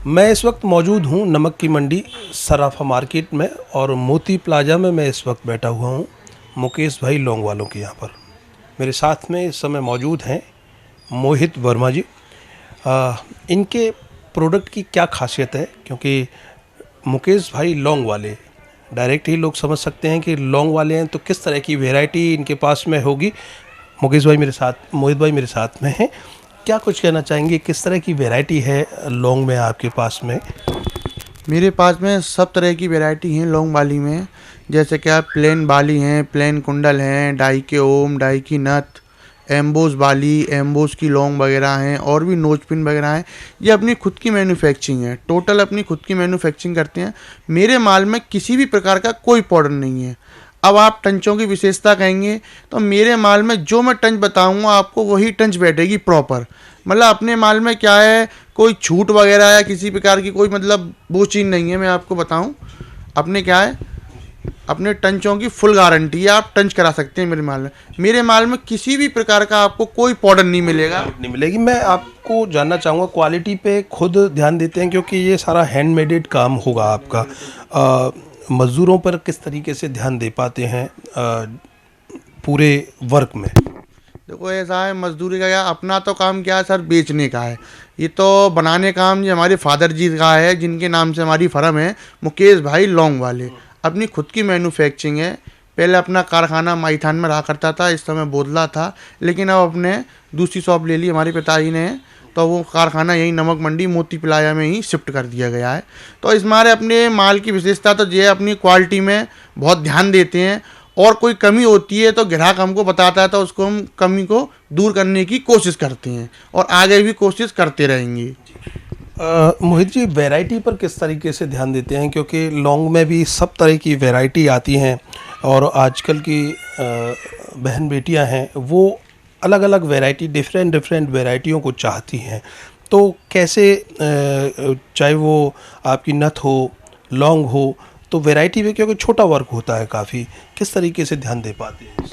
मैं इस वक्त मौजूद हूँ नमक की मंडी सराफा मार्केट में और मोती प्लाजा में मैं इस वक्त बैठा हुआ हूँ मुकेश भाई लौंगवालों के यहाँ पर। मेरे साथ में इस समय मौजूद हैं मोहित वर्मा जी। इनके प्रोडक्ट की क्या खासियत है, क्योंकि मुकेश भाई लौंग वाले डायरेक्ट ही लोग समझ सकते हैं कि लौंग वाले हैं, तो किस तरह की वैरायटी इनके पास में होगी। मुकेश भाई मेरे साथ, मोहित भाई मेरे साथ में हैं। क्या कुछ कहना चाहेंगे, किस तरह की वैरायटी है लौंग में आपके पास में? मेरे पास में सब तरह की वैरायटी हैं लौंग बाली में। जैसे कि आप प्लेन बाली हैं, प्लेन कुंडल हैं, डाई के ओम, डाई की नथ, एम्बोस बाली, एम्बोस की लौंग वगैरह हैं और भी नोजपिन वगैरह हैं। ये अपनी खुद की मैन्युफैक्चरिंग है, टोटल अपनी खुद की मैन्युफैक्चरिंग करते हैं। मेरे माल में किसी भी प्रकार का कोई पाउडर नहीं है। अब आप टंचों की विशेषता कहेंगे तो मेरे माल में जो मैं टंच बताऊंगा आपको वही टंच बैठेगी प्रॉपर। मतलब अपने माल में क्या है, कोई छूट वगैरह या किसी प्रकार की कोई मतलब वो चीज़ नहीं है। मैं आपको बताऊं, अपने क्या है, अपने टंचों की फुल गारंटी है। आप टंच करा सकते हैं मेरे माल में। मेरे माल में किसी भी प्रकार का आपको कोई पाउडर नहीं मिलेगा, नहीं मिलेगी। मैं आपको जानना चाहूँगा, क्वालिटी पे खुद ध्यान देते हैं क्योंकि ये सारा हैंडमेडेड काम होगा आपका। मज़दूरों पर किस तरीके से ध्यान दे पाते हैं पूरे वर्क में? देखो ऐसा है, मजदूरी का क्या, अपना तो काम क्या है सर, बेचने का है। ये तो बनाने का काम ये हमारे फादर जी का है, जिनके नाम से हमारी फर्म है मुकेश भाई लौंग वाले। अपनी खुद की मैन्युफैक्चरिंग है। पहले अपना कारखाना माईथान में रहा करता था, इस समय बोदला था, लेकिन अब अपने दूसरी शॉप ले ली हमारे पिताजी ने, तो वो कारखाना यही नमक मंडी मोती प्लाजा में ही शिफ्ट कर दिया गया है। तो इस हमारे अपने माल की विशेषता तो ये अपनी क्वालिटी में बहुत ध्यान देते हैं, और कोई कमी होती है तो ग्राहक हमको बताता है तो उसको हम कमी को दूर करने की कोशिश करते हैं और आगे भी कोशिश करते रहेंगे। मोहित जी, वैरायटी पर किस तरीके से ध्यान देते हैं, क्योंकि लौंग में भी सब तरह की वैरायटी आती हैं और आजकल की बहन बेटियां हैं वो अलग अलग वैरायटी, डिफरेंट वैरायटियों को चाहती हैं। तो कैसे चाहे वो आपकी नथ हो, लौंग हो, तो वैरायटी में क्योंकि छोटा वर्क होता है काफ़ी, किस तरीके से ध्यान दे पाते हैं?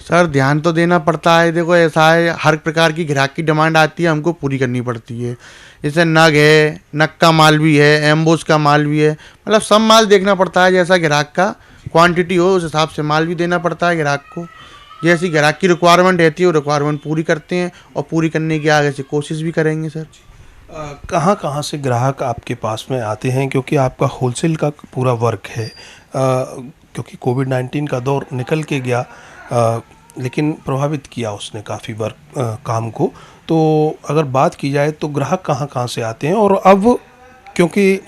सर ध्यान तो देना पड़ता है। देखो ऐसा है, हर प्रकार की ग्राहक की डिमांड आती है, हमको पूरी करनी पड़ती है। जैसे नग है, नग का माल भी है, एम्बोस का माल भी है, मतलब सब माल देखना पड़ता है। जैसा ग्राहक का क्वांटिटी हो उस हिसाब से माल भी देना पड़ता है ग्राहक को। जैसी ग्राहक की रिक्वायरमेंट रहती है वो रिक्वायरमेंट पूरी करते हैं और पूरी करने की आगे से कोशिश भी करेंगे सर। कहाँ कहाँ से ग्राहक आपके पास में आते हैं, क्योंकि आपका होलसेल का पूरा वर्क है? क्योंकि कोविड-19 का दौर निकल के गया, लेकिन प्रभावित किया उसने काफ़ी वर्क काम को। तो अगर बात की जाए तो ग्राहक कहाँ कहाँ से आते हैं? और अब क्योंकि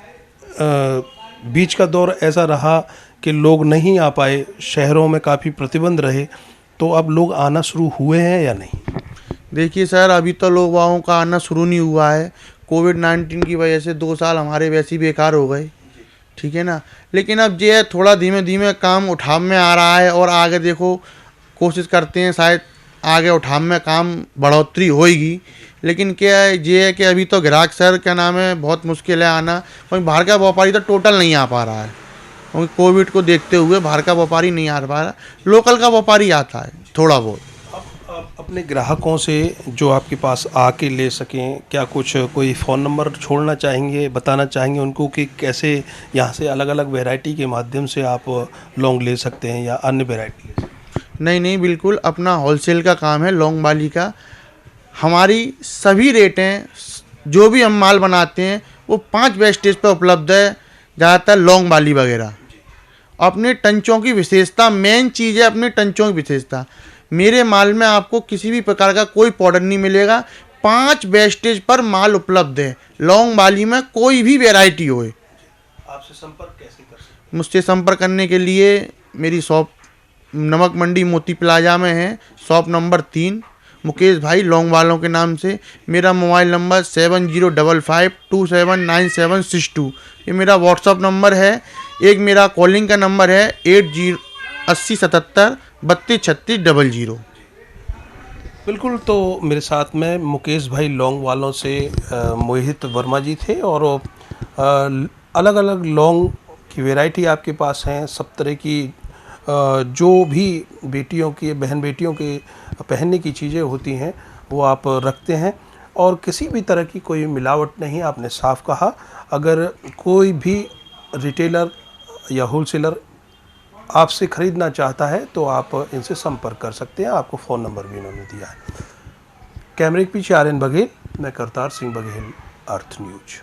बीच का दौर ऐसा रहा कि लोग नहीं आ पाए, शहरों में काफ़ी प्रतिबंध रहे, तो अब लोग आना शुरू हुए हैं या नहीं? देखिए सर, अभी तो लोग वाहों का आना शुरू नहीं हुआ है। कोविड-19 की वजह से 2 साल हमारे वैसे ही बेकार हो गए, ठीक है ना। लेकिन अब ये थोड़ा धीमे धीमे काम उठाव में आ रहा है और आगे देखो कोशिश करते हैं, शायद आगे उठाव में काम बढ़ोतरी होएगी। लेकिन क्या है, ये है कि अभी तो ग्राहक सर क्या नाम है, बहुत मुश्किल है आना। क्योंकि बाहर का व्यापारी तो टोटल नहीं आ पा रहा है, क्योंकि कोविड को देखते हुए बाहर का व्यापारी नहीं आ पा रहा। लोकल का व्यापारी आता है थोड़ा बहुत। आप अपने ग्राहकों से जो आपके पास आके ले सकें, क्या कुछ कोई फ़ोन नंबर छोड़ना चाहेंगे, बताना चाहेंगे उनको कि कैसे यहाँ से अलग अलग वैरायटी के माध्यम से आप लौंग ले सकते हैं या अन्य वैरायटी ले सकते हैं? नहीं बिल्कुल, अपना होलसेल का काम है लौंग बाली का। हमारी सभी रेटें, जो भी हम माल बनाते हैं वो 5 वेस्टेज पर उपलब्ध है, ज़्यादातर लौंग बाली वगैरह। अपने टंचों की विशेषता, मेन चीज़ है अपने टंचों की विशेषता। मेरे माल में आपको किसी भी प्रकार का कोई पाउडर नहीं मिलेगा। 5 वेस्टेज पर माल उपलब्ध है लौंग बाली में, कोई भी वैरायटी हो। आपसे संपर्क कैसे कर सकते हैं? मुझसे संपर्क करने के लिए मेरी शॉप नमक मंडी मोती प्लाजा में है, शॉप नंबर 3, मुकेश भाई लौंग वालों के नाम से। मेरा मोबाइल नंबर 7055279762, ये मेरा व्हाट्सअप नंबर है। एक मेरा कॉलिंग का नंबर है 8077323600। बिल्कुल। तो मेरे साथ में मुकेश भाई लौंग वालों से मोहित वर्मा जी थे और अलग अलग लौंग की वैरायटी आपके पास हैं, सब तरह की जो भी बेटियों की, बहन बेटियों के पहनने की चीज़ें होती हैं वो आप रखते हैं। और किसी भी तरह की कोई मिलावट नहीं, आपने साफ कहा। अगर कोई भी रिटेलर या होलसेलर आपसे ख़रीदना चाहता है तो आप इनसे संपर्क कर सकते हैं, आपको फ़ोन नंबर भी इन्होंने दिया है। कैमरे के पीछे आर्यन बघेल, मैं करतार सिंह बघेल, अर्थ न्यूज।